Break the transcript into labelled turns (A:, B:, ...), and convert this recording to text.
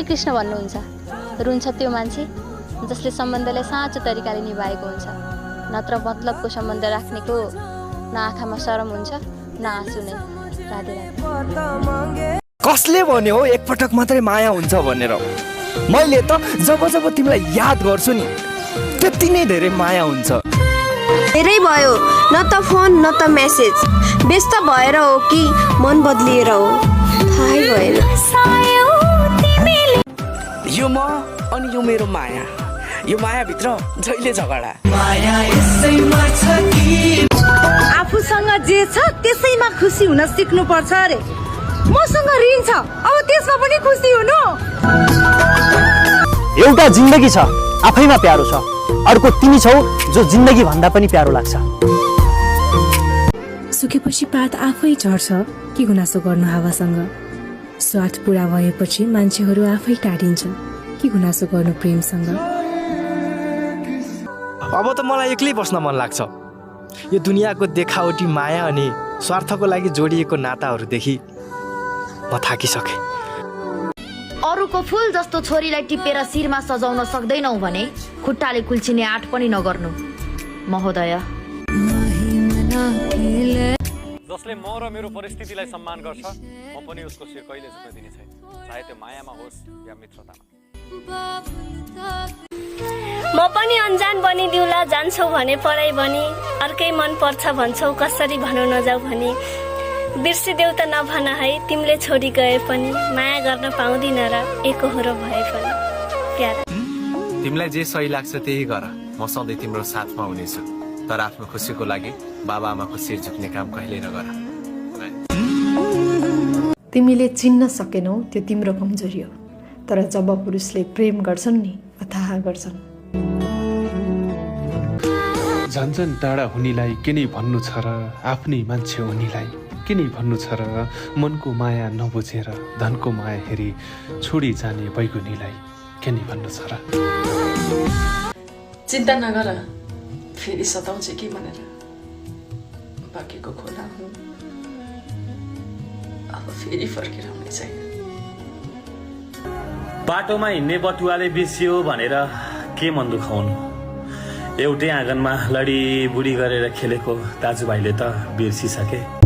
A: श्रीकृष्ण भन्नुहुन्छ, रुन्छ त्यो मान्छे जसले सम्बन्धलाई साँचो तरिकाले निभाएको हुन्छ। नत्र मतलबको सम्बन्ध राख्नेको न आँखामा शरम हुन्छ न आँसु नै। राधे राधे।
B: कसले भन्यो हो एकपटक मात्रै माया हुन्छ भनेर? मैले त जब जब तिमीलाई याद गर्छु नि त्यति नै धेरै माया हुन्छ।
C: धेरै भयो, न त फोन न त मेसेज। व्यस्त भएर हो कि मन बदलिएर हो थाहै भएन।
D: यो म अनि यो मेरो माया, यो माया भित्र जहिले झगडा।
E: आफूसँग जे छ त्यसैमा खुसी हुन सिक्नु पर्छ अरे। मसँग ऋण छ, अब त्यसमा पनि खुसी हुनु।
F: एउटा जिन्दगी छ आफैमा प्यारो छ, अर्को तिमी छौ जो जिन्दगी भन्दा पनि प्यारो लाग्छ।
G: सुकेपछि पात आफै झर्छ, के गुनासो गर्नु हावासँग। स्वार्थ पूरा भएपछि मान्छेहरू आफै टाढिन्छ, के गुनासो गर्नु प्रेमसँग।
B: अब त मलाई एक्लै बस्न मन लाग्छ। यो दुनियाँको देखावटी माया अनि स्वार्थको लागि जोडिएको नाताहरूदेखि म थाकिसकेँ।
H: अरूको फूल जस्तो छोरीलाई टिपेर शिरमा सजाउन सक्दैनौ भने खुट्टाले कुल्चिने आँट पनि नगर्नु महोदय।
I: जसले म र मेरो परिस्थितिलाई सम्मान गर्छ, म पनि उसको शिर कहिले झुक्न दिने छैन, चाहे त्यो मायामा होस् या मित्रतामा।
J: म पनि अनजान बनिदिउँला जान्छौ भने पढाइ भनी, अर्कै मन पर्छ भन्छौ कसरी भनौ नजाऊ भनी। बिर्सिदेऊ त नभन है तिमीले छोडी गए पनि, माया गर्न पाउँदिन र एकहोरो भए पनि। प्यारा
K: तिमीलाई जे सही लाग्छ त्यही गर, म सधैँ तिम्रो साथमा हुनेछु। तर आफ्नो खुसीको लागि बाबा आमाको शिर झुक्ने काम कहिल्यै नगर।
L: तिमीले चिन्न सकेनौ त्यो तिम्रो कमजोरी हो, तर जब पुरुषले प्रेम गर्छन् नि अथाह गर्छन्।
M: झन्झन टाढा हुनेलाई के नै भन्नु छ र, आफ्नै मान्छे हुनेलाई के नै भन्नु छ र। मनको माया नबुझेर धनको माया हेरी छोडी जाने बैगुनीलाई के नै भन्नु छ र।
N: चिन्ता नगर, फेरि सताउँछ कि भनेर बाँकीको खोला हुँ, अब फेरि फर्केर आउने छैन।
O: बाटोमा हिँड्ने बटुवाले बिर्सियो भनेर के मन दुखाउनु। एउटै आँगनमा लडी बुढी गरेर खेलेको दाजुभाइले त बिर्सिसके।